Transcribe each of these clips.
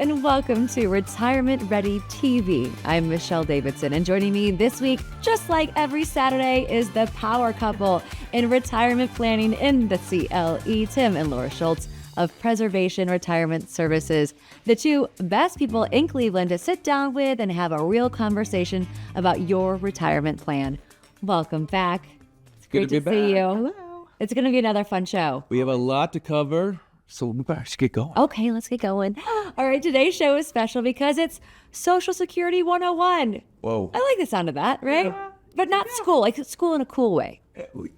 and welcome to Retirement Ready TV. I'm Michelle Davidson, and joining me this week, just like every Saturday, is the power couple in retirement planning in the CLE, Tim and Laura Schultz of Preservation Retirement Services, the two best people in Cleveland to sit down with and have a real conversation about your retirement plan. Welcome back. It's great to see you. Hello. It's going to be another fun show. We have a lot to cover, so we better get going. Okay, let's get going. All right, today's show is special because it's Social Security 101. Whoa. I like the sound of that, right? Yeah. But not school, like school in a cool way.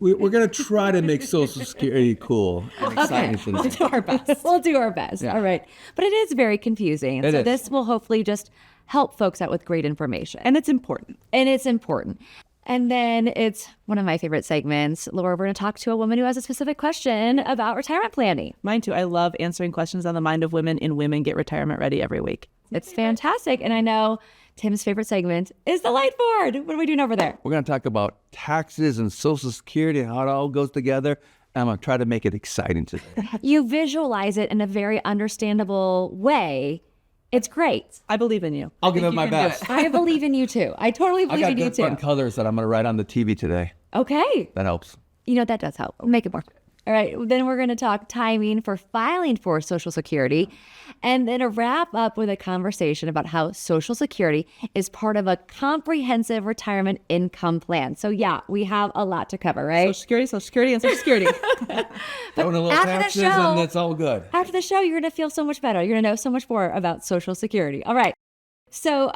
We're going to try to make Social Security cool and exciting. Okay, we'll do our best. We'll do our best. Yeah. All right. But it is very confusing. So this will hopefully just help folks out with great information. And it's important. And then it's one of my favorite segments. Laura, we're going to talk to a woman who has a specific question about retirement planning. Mine too. I love answering questions on the mind of women in Women Get Retirement Ready every week. It's fantastic. And I know Tim's favorite segment is the light board. What are we doing over there? We're going to talk about taxes and Social Security and how it all goes together. I'm going to try to make it exciting today. You visualize it in a very understandable way. It's great. I believe in you. I'll give it my best. I believe in you too. I totally believe in you too. I got good fun colors that I'm going to write on the TV today. Okay. That helps. You know, that does help. Make it more. All right. Then we're going to talk timing for filing for Social Security, and then wrap up with a conversation about how Social Security is part of a comprehensive retirement income plan. So yeah, we have a lot to cover, right? Social Security, and Social Security. But a little after taxes the show, and that's all good. After the show, you're going to feel so much better. You're going to know so much more about Social Security. All right. So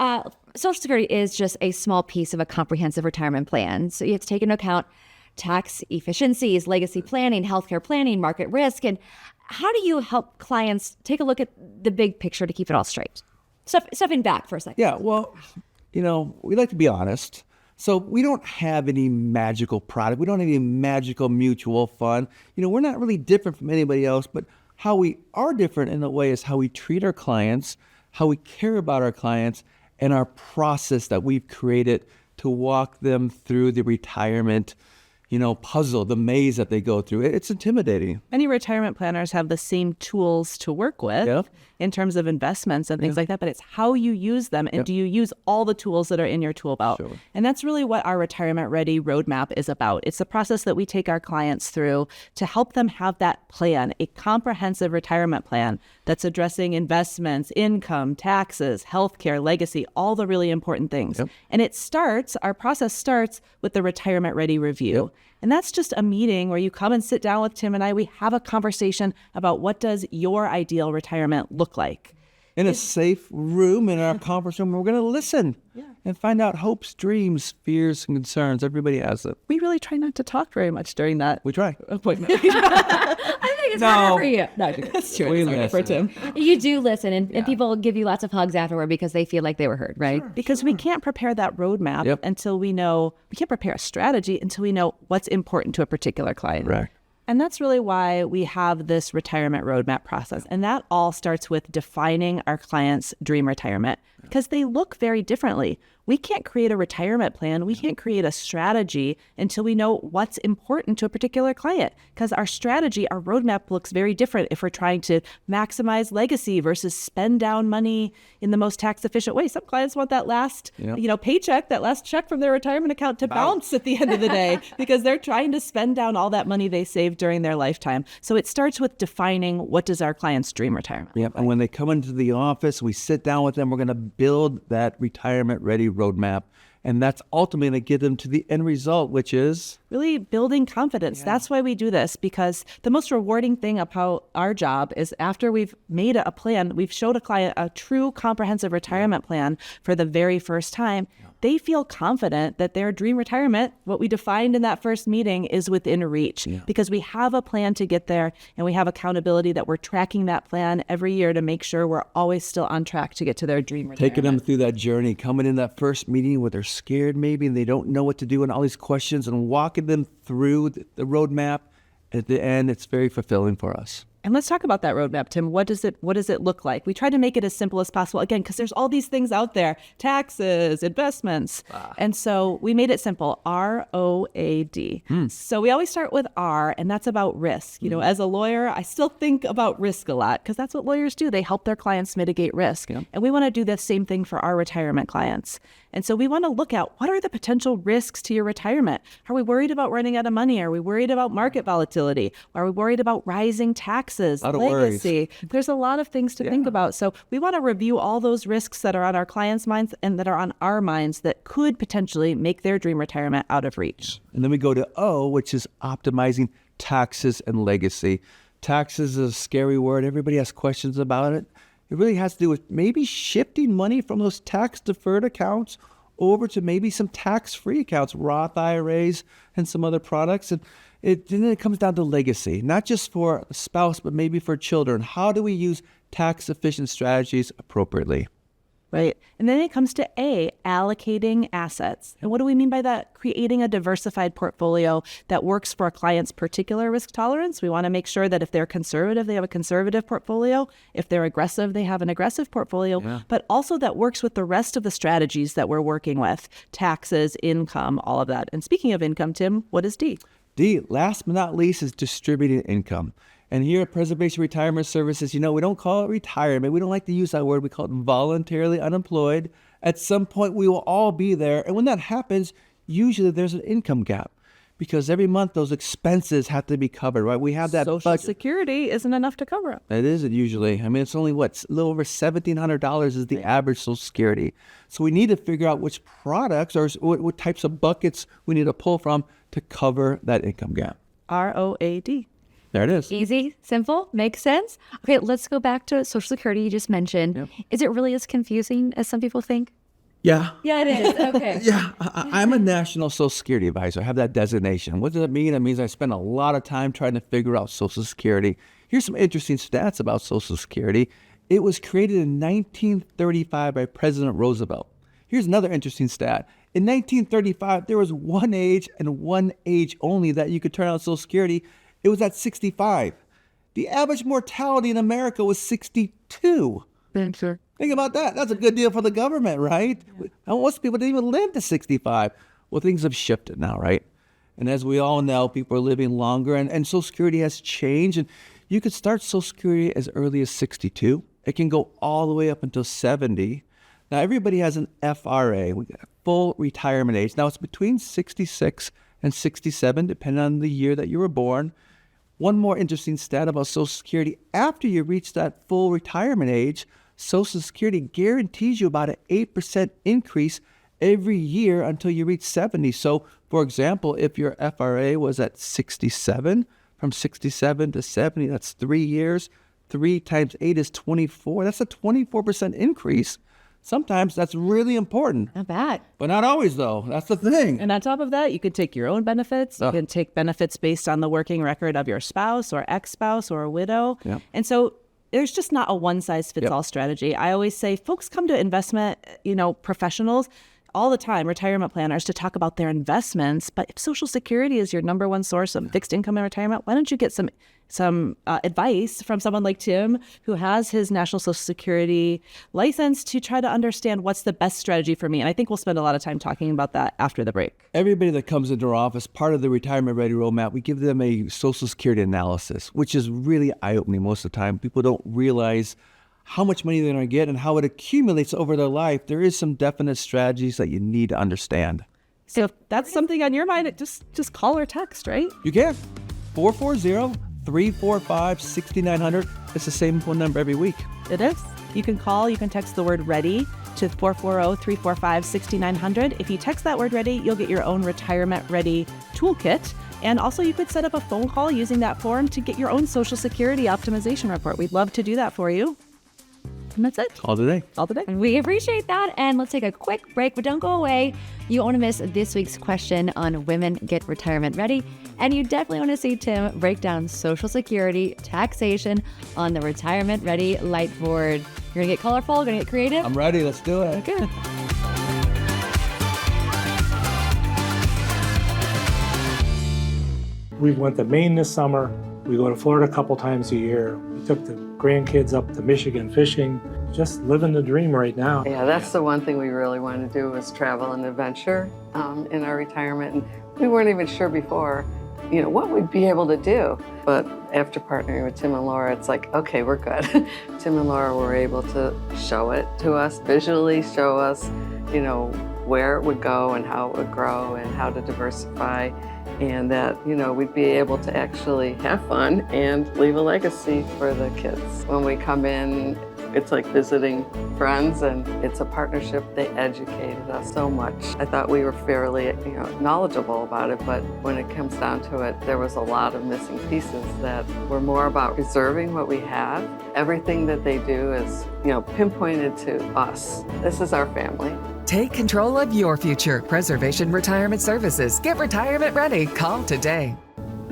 Social Security is just a small piece of a comprehensive retirement plan. So you have to take into account tax efficiencies, legacy planning, healthcare planning, market risk. And how do you help clients take a look at the big picture to keep it all straight? Stepping back for a second. Yeah, well, we like to be honest. So we don't have any magical product. We don't have any magical mutual fund. We're not really different from anybody else, but how we are different in a way is how we treat our clients, how we care about our clients, and our process that we've created to walk them through the retirement puzzle, the maze that they go through. It's intimidating. Many retirement planners have the same tools to work with in terms of investments and things like that, but it's how you use them, and do you use all the tools that are in your tool belt? Sure. And that's really what our Retirement Ready roadmap is about. It's the process that we take our clients through to help them have that plan, a comprehensive retirement plan that's addressing investments, income, taxes, healthcare, legacy, all the really important things. Yep. And our process starts with the Retirement Ready review. Yep. And that's just a meeting where you come and sit down with Tim and I. We have a conversation about what does your ideal retirement look like. In a safe room, in our conference room, we're going to listen and find out hopes, dreams, fears, and concerns. Everybody has it. We really try not to talk very much during that We try. appointment. I think it's harder for you. No, That's true. We It's harder for Tim. You do listen, and people give you lots of hugs afterward because they feel like they were heard, right? Sure. Because we can't prepare that roadmap until we can't prepare a strategy until we know what's important to a particular client. Right. And that's really why we have this retirement roadmap process. And that all starts with defining our client's dream retirement because they look very differently. We can't create a retirement plan. We can't create a strategy until we know what's important to a particular client because our strategy, our roadmap looks very different if we're trying to maximize legacy versus spend down money in the most tax efficient way. Some clients want that last, paycheck, that last check from their retirement account to bounce at the end of the day because they're trying to spend down all that money they saved during their lifetime. So it starts with defining what does our client's dream retirement look like. And when they come into the office, we sit down with them, we're going to build that retirement ready roadmap. And that's ultimately going to get them to the end result, which is really building confidence. That's why we do this, because the most rewarding thing about our job is after we've made a plan, we've showed a client a true comprehensive retirement plan for the very first time. They feel confident that their dream retirement, what we defined in that first meeting, is within reach because we have a plan to get there and we have accountability that we're tracking that plan every year to make sure we're always still on track to get to their dream retirement. Taking them through that journey, coming in that first meeting where they're scared maybe and they don't know what to do and all these questions and walking them through the roadmap. At the end, it's very fulfilling for us. And let's talk about that roadmap, Tim. What does it look like? We try to make it as simple as possible, again, because there's all these things out there, taxes, investments. And so we made it simple, ROAD. So we always start with R, and that's about risk. You know, as a lawyer, I still think about risk a lot because that's what lawyers do. They help their clients mitigate risk. And we want to do the same thing for our retirement clients. And so we want to look at what are the potential risks to your retirement? Are we worried about running out of money? Are we worried about market volatility? Are we worried about rising taxes, legacy? There's a lot of things to think about. So we want to review all those risks that are on our clients' minds and that are on our minds that could potentially make their dream retirement out of reach. And then we go to O, which is optimizing taxes and legacy. Taxes is a scary word. Everybody has questions about it. It really has to do with maybe shifting money from those tax-deferred accounts over to maybe some tax-free accounts, Roth IRAs and some other products. And then it comes down to legacy, not just for a spouse, but maybe for children. How do we use tax-efficient strategies appropriately? Right. And then it comes to A, allocating assets. And what do we mean by that? Creating a diversified portfolio that works for a client's particular risk tolerance. We want to make sure that if they're conservative, they have a conservative portfolio. If they're aggressive, they have an aggressive portfolio, but also that works with the rest of the strategies that we're working with, taxes, income, all of that. And speaking of income, Tim, what is D? D, last but not least, is distributed income. And here at Preservation Retirement Services, we don't call it retirement. We don't like to use that word. We call it voluntarily unemployed. At some point, we will all be there. And when that happens, usually there's an income gap because every month those expenses have to be covered, right? We have that Social budget. Security isn't enough to cover it. It isn't usually. I mean, it's only, a little over $1,700 is the average Social Security. So we need to figure out which products or what types of buckets we need to pull from to cover that income gap. ROAD. There it is. Easy, simple, makes sense. Okay, let's go back to Social Security you just mentioned. Yep. Is it really as confusing as some people think? Yeah. Yeah, it is. Okay. Yeah, I'm a National Social Security Advisor. I have that designation. What does that mean? It means I spend a lot of time trying to figure out Social Security. Here's some interesting stats about Social Security. It was created in 1935 by President Roosevelt. Here's another interesting stat. In 1935, there was one age and one age only that you could turn on Social Security. It was at 65. The average mortality in America was 62. Sure. Think about that. That's a good deal for the government, right? Most people didn't even live to 65. Well, things have shifted now, right? And as we all know, people are living longer, and Social Security has changed. And you could start Social Security as early as 62. It can go all the way up until 70. Now, everybody has an FRA, full retirement age. Now, it's between 66 and 67, depending on the year that you were born. One more interesting stat about Social Security. After you reach that full retirement age, Social Security guarantees you about an 8% increase every year until you reach 70. So, for example, if your FRA was at 67, from 67 to 70, that's 3 years. 3 times 8 is 24. That's a 24% increase. Sometimes that's really important. Not bad. But not always, though. That's the thing. And on top of that, you could take your own benefits. You can take benefits based on the working record of your spouse or ex-spouse or a widow. Yep. And so there's just not a one-size-fits-all strategy. I always say folks come to investment, professionals all the time, retirement planners, to talk about their investments. But if Social Security is your number one source of fixed income in retirement, why don't you get some advice from someone like Tim, who has his National Social Security license, to try to understand what's the best strategy for me. And I think we'll spend a lot of time talking about that after the break. Everybody that comes into our office, part of the Retirement Ready Roadmap, we give them a Social Security analysis, which is really eye-opening most of the time. People don't realize how much money they're going to get and how it accumulates over their life. There is some definite strategies that you need to understand. So if that's something on your mind, just call or text, right? You can. 440-345-6900. It's the same phone number every week. It is. You can call, you can text the word READY to 440-345-6900. If you text that word READY, you'll get your own Retirement Ready toolkit. And also you could set up a phone call using that form to get your own Social Security optimization report. We'd love to do that for you. And that's it. All today. All today. We appreciate that. And let's take a quick break, but don't go away. You won't want to miss this week's question on women get retirement ready. And you definitely want to see Tim break down Social Security taxation on the Retirement Ready Lightboard. You're going to get colorful, going to get creative. I'm ready. Let's do it. Okay. We went to Maine this summer. We go to Florida a couple times a year. We took the grandkids up to Michigan fishing, just living the dream right now. Yeah, that's the one thing we really want to do is travel and adventure in our retirement. And we weren't even sure before, what we'd be able to do. But after partnering with Tim and Laura, it's like, okay, we're good. Tim and Laura were able to show it to us, visually show us, where it would go and how it would grow and how to diversify. And that, we'd be able to actually have fun and leave a legacy for the kids. When we come in, it's like visiting friends, and it's a partnership. They educated us so much. I thought we were fairly, knowledgeable about it, but when it comes down to it, there was a lot of missing pieces that were more about preserving what we have. Everything that they do is, pinpointed to us. This is our family. Take control of your future. Preservation Retirement Services. Get retirement ready. Call today.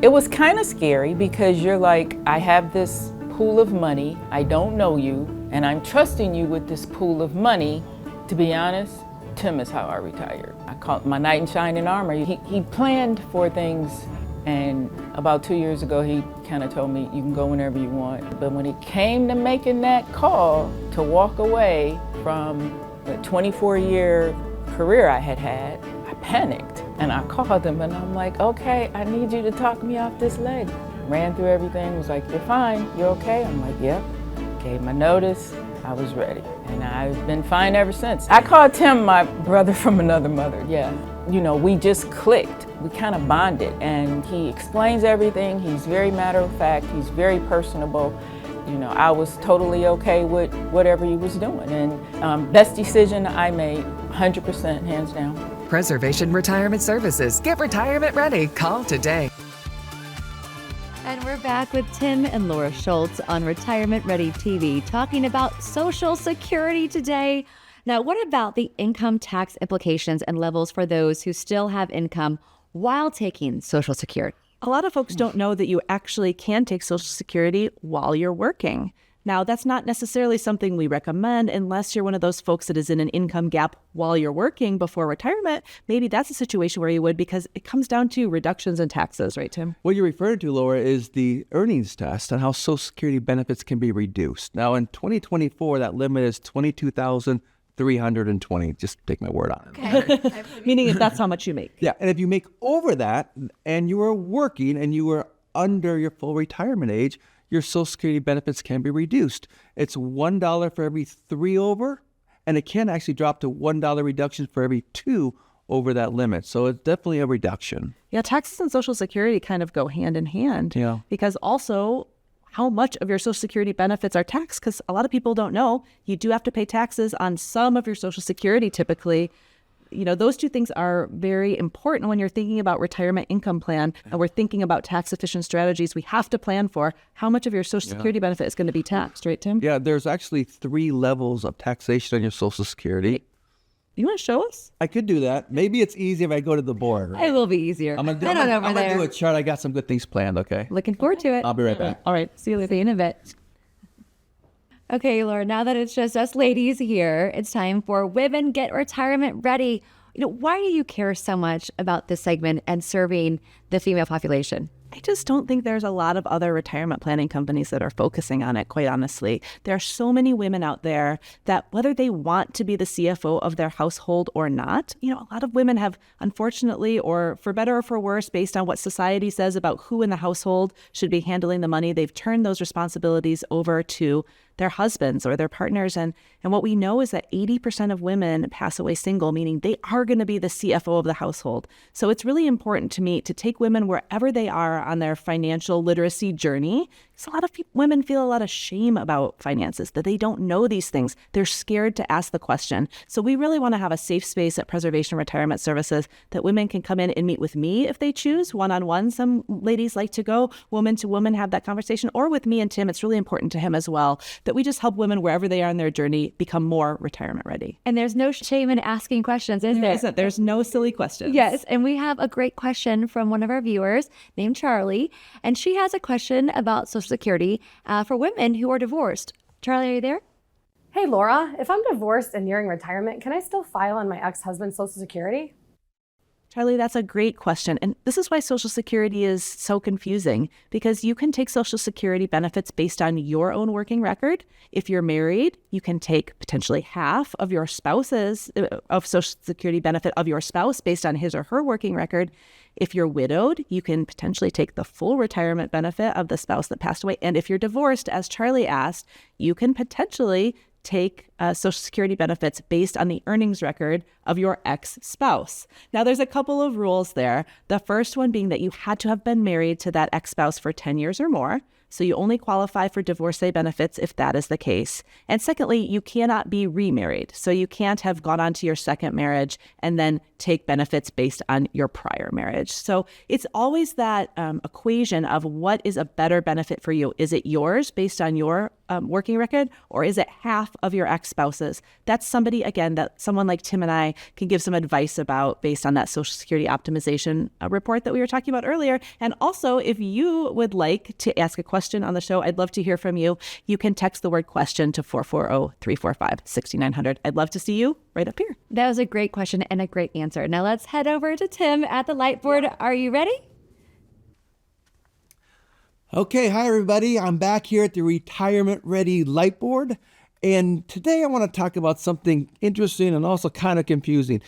It was kind of scary because you're like, I have this pool of money, I don't know you, and I'm trusting you with this pool of money. To be honest, Tim is how I retired. I call it my knight in shining armor. He planned for things, and about 2 years ago, he kind of told me, you can go whenever you want. But when it came to making that call to walk away from the 24-year career I had, I panicked. And I called him and I'm like, okay, I need you to talk me off this ledge. Ran through everything, was like, you're fine, you're okay? I'm like, yep. Gave my notice, I was ready. And I've been fine ever since. I called Tim my brother from another mother, yeah. We just clicked, we kind of bonded. And he explains everything, he's very matter of fact, he's very personable. I was totally okay with whatever he was doing. And best decision I made, 100% hands down. Preservation Retirement Services. Get retirement ready. Call today. And we're back with Tim and Laura Schultz on Retirement Ready TV talking about Social Security today. Now, what about the income tax implications and levels for those who still have income while taking Social Security? A lot of folks don't know that you actually can take Social Security while you're working. Now, that's not necessarily something we recommend unless you're one of those folks that is in an income gap while you're working before retirement. Maybe that's a situation where you would, because it comes down to reductions in taxes, right, Tim? What you're referring to, Laura, is the earnings test on how Social Security benefits can be reduced. Now, in 2024, that limit is $22,320. Just take my word on it. Okay. Meaning if that's how much you make. Yeah, and if you make over that and you are working and you are under your full retirement age, your Social Security benefits can be reduced. It's $1 for every 3 over, and it can actually drop to $1 reduction for every 2 over that limit. So it's definitely a reduction. Yeah, taxes and Social Security kind of go hand in hand. Yeah. Because also, how much of your Social Security benefits are taxed? Because a lot of people don't know, you do have to pay taxes on some of your Social Security typically. Those two things are very important when you're thinking about retirement income plan and we're thinking about tax efficient strategies. We have to plan for how much of your Social Security benefit is going to be taxed, right, Tim? Yeah, there's actually 3 levels of taxation on your Social Security. You want to show us? I could do that. Maybe it's easier if I go to the board. Right? It will be easier. I'm Head on over there. gonna do a chart. I got some good things planned, okay? Looking forward to it. I'll be right back. All right. See you later. See you in a bit. Okay, Laura, now that it's just us ladies here, it's time for Women Get Retirement Ready. Why do you care so much about this segment and serving the female population? I just don't think there's a lot of other retirement planning companies that are focusing on it, quite honestly. There are so many women out there that whether they want to be the CFO of their household or not, a lot of women have, unfortunately, or for better or for worse, based on what society says about who in the household should be handling the money, they've turned those responsibilities over to their husbands or their partners. And what we know is that 80% of women pass away single, meaning they are going to be the CFO of the household. So it's really important to me to take women wherever they are on their financial literacy journey. Because a lot of women feel a lot of shame about finances, that they don't know these things. They're scared to ask the question. So we really want to have a safe space at Preservation Retirement Services that women can come in and meet with me if they choose, one-on-one. Some ladies like to go woman to woman, have that conversation, or with me and Tim. It's really important to him as well that we just help women wherever they are in their journey become more retirement ready. And there's no shame in asking questions, is there? Isn't. There's no silly questions. Yes, and we have a great question from one of our viewers named Charlie, and she has a question about Social Security for women who are divorced. Charlie, are you there? Hey, Laura, if I'm divorced and nearing retirement, can I still file on my ex-husband's Social Security? Charlie, that's a great question. And this is why Social Security is so confusing, because you can take Social Security benefits based on your own working record. If you're married, you can take potentially half of your spouse's of Social Security benefit of your spouse based on his or her working record. If you're widowed, you can potentially take the full retirement benefit of the spouse that passed away. And if you're divorced, as Charlie asked, you can potentially take Social Security benefits based on the earnings record of your ex-spouse. Now, there's a couple of rules there. The first one being that you had to have been married to that ex-spouse for 10 years or more. So you only qualify for divorcee benefits if that is the case. And secondly, you cannot be remarried. So you can't have gone on to your second marriage and then take benefits based on your prior marriage. So it's always that equation of what is a better benefit for you. Is it yours based on your working record, or is it half of your ex-spouse's? That's somebody, again, that someone like Tim and I can give some advice about based on that Social Security optimization report that we were talking about earlier. And also, if you would like to ask a question on the show, I'd love to hear from you. You can text the word question to 440-345-6900. I'd love to see you right up here. That was a great question and a great answer. Now let's head over to Tim at the Lightboard. Are you ready? Okay, hi everybody. I'm back here at the Retirement Ready Lightboard, and today I want to talk about something interesting and also kind of confusing.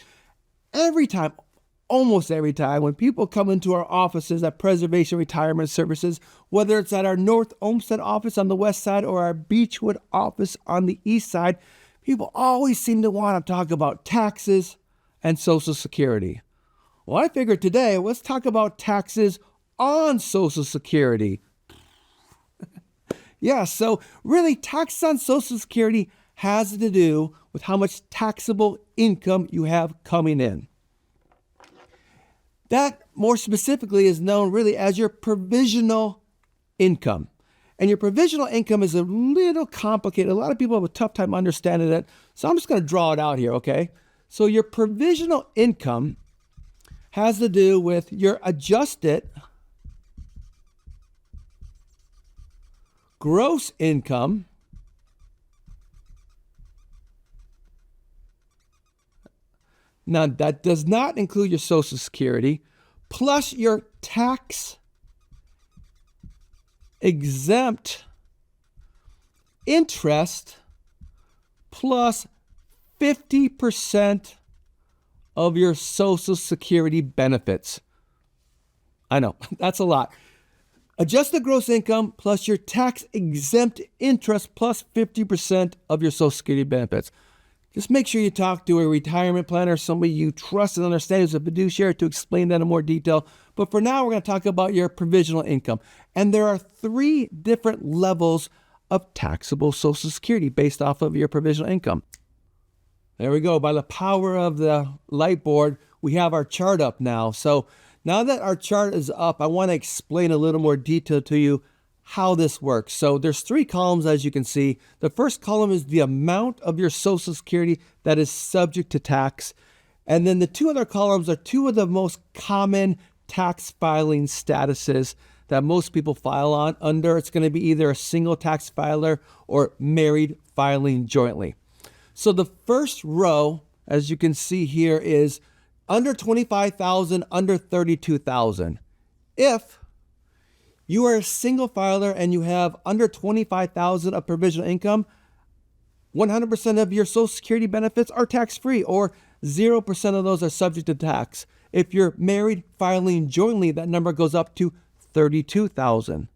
Almost every time, when people come into our offices at Preservation Retirement Services, whether it's at our North Olmsted office on the west side or our Beechwood office on the east side, people always seem to want to talk about taxes and Social Security. Well, I figured today, let's talk about taxes on Social Security. Yeah, so really, taxes on Social Security has to do with how much taxable income you have coming in. That, more specifically, is known really as your provisional income. And your provisional income is a little complicated. A lot of people have a tough time understanding it. So I'm just going to draw it out here, okay? So your provisional income has to do with your adjusted gross income now that does not include your Social Security, plus your tax exempt interest plus 50% of your Social Security benefits. I know, that's a lot. Adjusted gross income plus your tax exempt interest plus 50% of your Social Security benefits. Just make sure you talk to a retirement planner, somebody you trust and understand as a fiduciary to explain that in more detail. But for now, we're going to talk about your provisional income. And there are 3 different levels of taxable Social Security based off of your provisional income. There we go. By the power of the Lightboard, we have our chart up now. So now that our chart is up, I want to explain a little more detail to you how this works. So there's 3 columns, as you can see. The first column is the amount of your Social Security that is subject to tax. And then the 2 other columns are 2 of the most common tax filing statuses that most people file on under. It's going to be either a single tax filer or married filing jointly. So the first row, as you can see here, is under $25,000, under $32,000. If you are a single filer and you have under $25,000 of provisional income, 100% of your Social Security benefits are tax-free, or 0% of those are subject to tax. If you're married filing jointly, that number goes up to $32,000.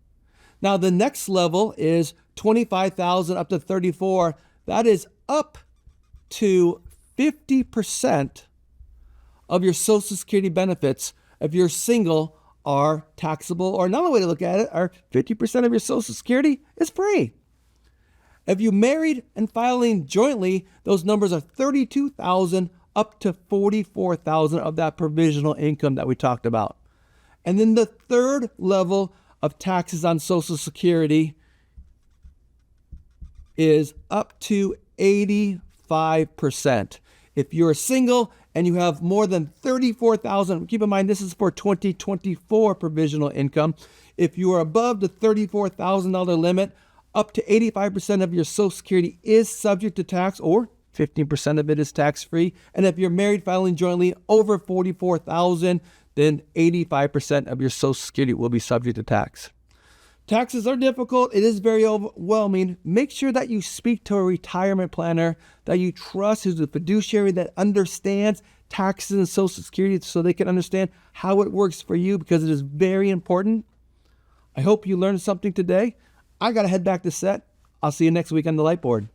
Now, the next level is $25,000 up to $34,000. That is up to 50% of your Social Security benefits. If you're single, are taxable, or another way to look at it, are 50% of your Social Security is free. If you married and filing jointly, those numbers are $32,000 up to $44,000 of that provisional income that we talked about. And then the third level of taxes on Social Security is up to 85%. If you're single and you have more than $34,000, keep in mind this is for 2024 provisional income. If you are above the $34,000 limit, up to 85% of your Social Security is subject to tax, or 15% of it is tax-free. And if you're married filing jointly over $44,000, then 85% of your Social Security will be subject to tax. Taxes are difficult. It is very overwhelming. Make sure that you speak to a retirement planner that you trust, who's a fiduciary that understands taxes and Social Security so they can understand how it works for you, because it is very important. I hope you learned something today. I got to head back to set. I'll see you next week on the Lightboard.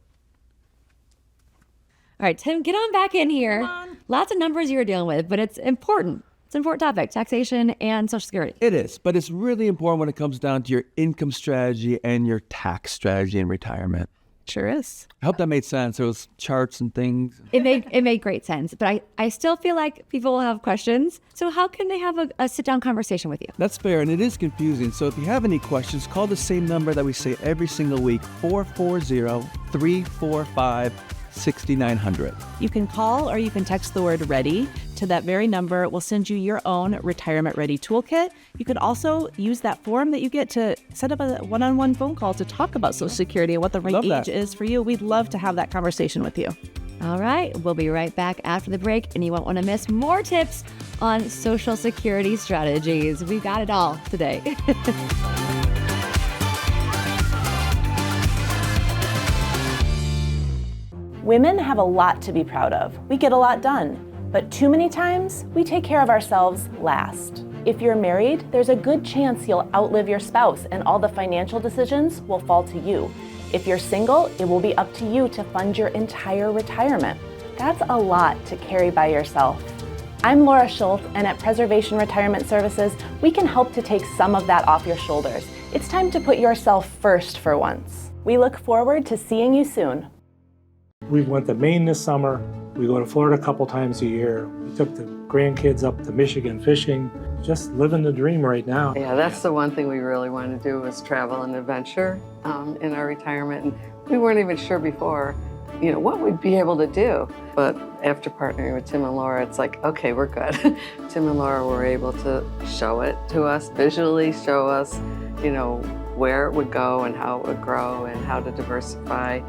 All right, Tim, get on back in here. Lots of numbers you're dealing with, but it's important. It's an important topic, taxation and Social Security. It is, but it's really important when it comes down to your income strategy and your tax strategy in retirement. Sure is. I hope that made sense. There was charts and things. It made great sense, but I still feel like people will have questions. So how can they have a sit-down conversation with you? That's fair, and it is confusing. So if you have any questions, call the same number that we say every single week, 440-345-6900. You can call or you can text the word READY to that very number. We'll send you your own Retirement Ready toolkit. You could also use that form that you get to set up a one-on-one phone call to talk about Social Security and what the right age is for you. We'd love to have that conversation with you. All right, we'll be right back after the break, and you won't want to miss more tips on Social Security strategies. We've got it all today. Women have a lot to be proud of. We get a lot done, but too many times we take care of ourselves last. If you're married, there's a good chance you'll outlive your spouse and all the financial decisions will fall to you. If you're single, it will be up to you to fund your entire retirement. That's a lot to carry by yourself. I'm Laura Schultz, and at Preservation Retirement Services, we can help to take some of that off your shoulders. It's time to put yourself first for once. We look forward to seeing you soon. We went to Maine this summer. We go to Florida a couple times a year. We took the grandkids up to Michigan fishing. Just living the dream right now. Yeah, that's the one thing we really want to do is travel and adventure in our retirement. And we weren't even sure before, what we'd be able to do. But after partnering with Tim and Laura, it's like, okay, we're good. Tim and Laura were able to show it to us, visually show us, where it would go and how it would grow and how to diversify.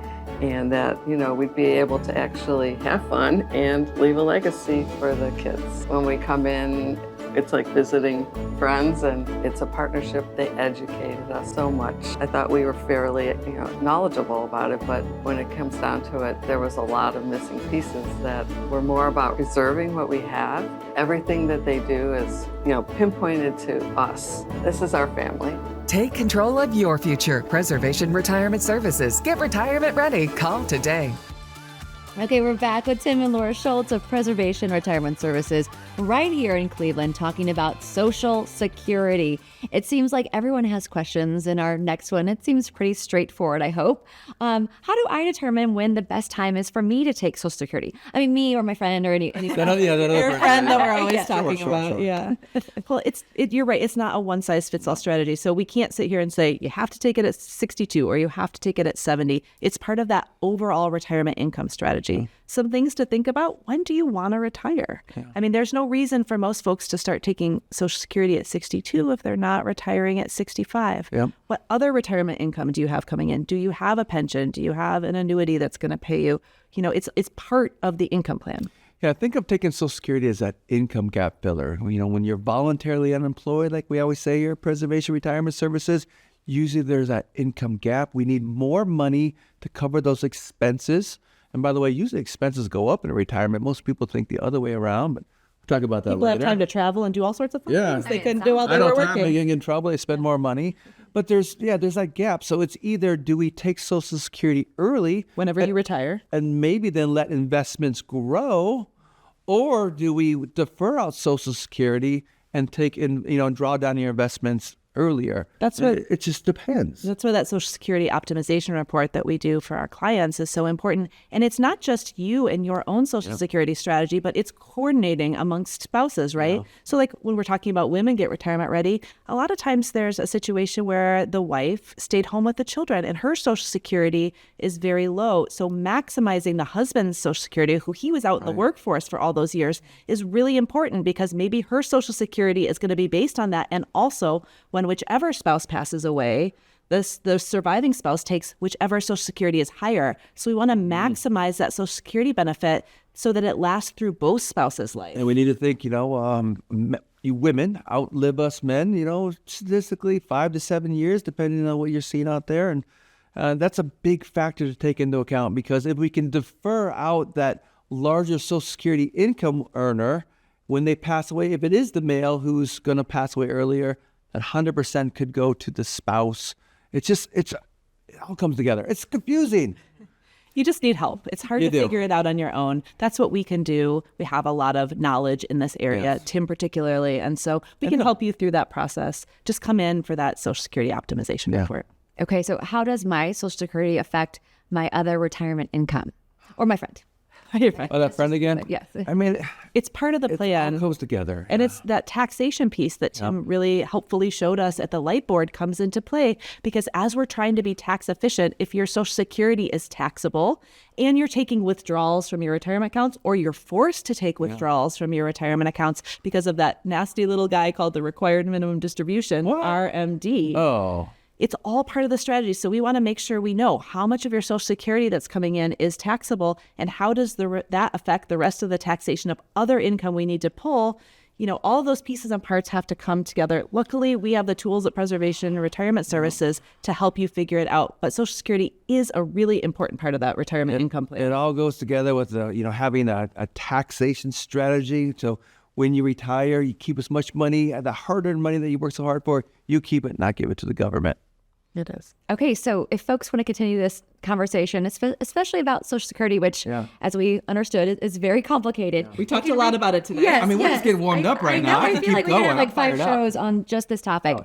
And that, we'd be able to actually have fun and leave a legacy for the kids. When we come in, it's like visiting friends, and it's a partnership. They educated us so much. I thought we were fairly, knowledgeable about it, but when it comes down to it, there was a lot of missing pieces that were more about preserving what we have. Everything that they do is, pinpointed to us. This is our family. Take control of your future. Preservation Retirement Services. Get retirement ready. Call today. Okay, we're back with Tim and Laura Schultz of Preservation Retirement Services right here in Cleveland talking about Social Security. It seems like everyone has questions in our next one. It seems pretty straightforward, I hope. How do I determine when the best time is for me to take Social Security? I mean, me or my friend or any your friend that we're always talking about. Yeah. Well, you're right. It's not a one-size-fits-all strategy. So we can't sit here and say you have to take it at 62 or you have to take it at 70. It's part of that overall retirement income strategy. Some things to think about. When do you want to retire? Yeah. I mean, there's no reason for most folks to start taking Social Security at 62 if they're not retiring at 65. Yep. What other retirement income do you have coming in? Do you have a pension? Do you have an annuity that's going to pay you? It's part of the income plan. Yeah, think of taking Social Security as that income gap filler. When you're voluntarily unemployed, like we always say here at Preservation Retirement Services, usually there's that income gap. We need more money to cover those expenses. And by the way, usually expenses go up in retirement. Most people think the other way around, but we'll talk about that later. People have time to travel and do all sorts of fun things they couldn't do while they were working. They get in trouble, they spend more money. But there's that gap. So it's either do we take Social Security early whenever you retire and maybe then let investments grow, or do we defer out Social Security and take in, and draw down your investments earlier? That's what it just depends. That's why that Social Security optimization report that we do for our clients is so important. And it's not just you and your own Social Security strategy, but it's coordinating amongst spouses, right? Yeah. So like when we're talking about women get retirement ready, a lot of times there's a situation where the wife stayed home with the children and her Social Security is very low. So maximizing the husband's Social Security, who he was out in the workforce for all those years, is really important because maybe her Social Security is going to be based on that. And also when whichever spouse passes away, The surviving spouse takes whichever Social Security is higher. So we want to maximize that Social Security benefit so that it lasts through both spouses' life. And we need to think, you women outlive us men, statistically 5 to 7 years, depending on what you're seeing out there. And that's a big factor to take into account, because if we can defer out that larger Social Security income earner when they pass away, if it is the male who's going to pass away earlier, that 100% could go to the spouse. It all comes together. It's confusing. You just need help. It's hard to figure it out on your own. That's what we can do. We have a lot of knowledge in this area, Tim particularly. And so we can help you through that process. Just come in for that Social Security optimization report. Okay, so how does my Social Security affect my other retirement income? Or my friend? Your friend. Oh, that friend again? Yes. I mean, it's part of the plan. It all goes together. And it's that taxation piece that Tim really helpfully showed us at the whiteboard comes into play, because as we're trying to be tax efficient, if your Social Security is taxable and you're taking withdrawals from your retirement accounts, or you're forced to take withdrawals from your retirement accounts because of that nasty little guy called the required minimum distribution, RMD. Oh. It's all part of the strategy. So we want to make sure we know how much of your Social Security that's coming in is taxable, and how does that affect the rest of the taxation of other income we need to pull. All of those pieces and parts have to come together. Luckily, we have the tools at Preservation and Retirement Services to help you figure it out. But Social Security is a really important part of that retirement income plan. It all goes together with having a taxation strategy. So when you retire, you keep as much money, the hard-earned money that you work so hard for, you keep it, not give it to the government. It is. Okay, so if folks want to continue this conversation, especially about Social Security, which, as we understood, is very complicated. We talked a lot about it today. Yes, we're just getting warmed up right now. I can feel like keep we going. have like 5 I'm fired up. shows on just this topic.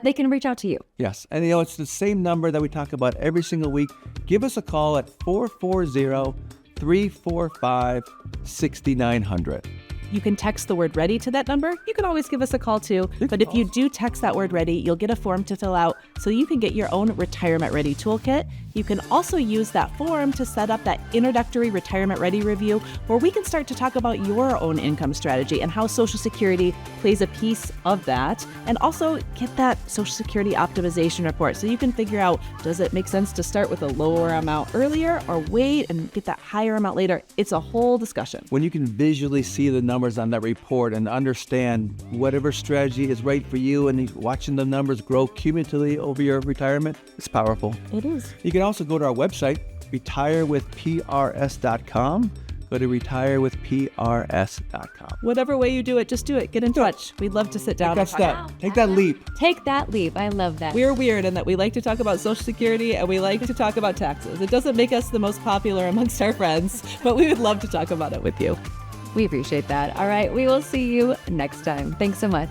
They can reach out to you. Yes, and it's the same number that we talk about every single week. Give us a call at 440-345-6900. You can text the word ready to that number. You can always give us a call too. But if you do text that word ready, you'll get a form to fill out so you can get your own retirement ready toolkit. You can also use that form to set up that introductory retirement ready review, where we can start to talk about your own income strategy and how Social Security plays a piece of that. And also get that Social Security optimization report so you can figure out, does it make sense to start with a lower amount earlier or wait and get that higher amount later? It's a whole discussion. When you can visually see the numbers on that report and understand whatever strategy is right for you, and watching the numbers grow cumulatively over your retirement, it's powerful. It is. You can also go to our website, retirewithprs.com. Go to retirewithprs.com. Whatever way you do it, just do it. Get in touch. We'd love to sit down. Take that step. Take that leap. Take that leap. I love that. We're weird in that we like to talk about Social Security and we like to talk about taxes. It doesn't make us the most popular amongst our friends, but we would love to talk about it with you. We appreciate that. All right, we will see you next time. Thanks so much.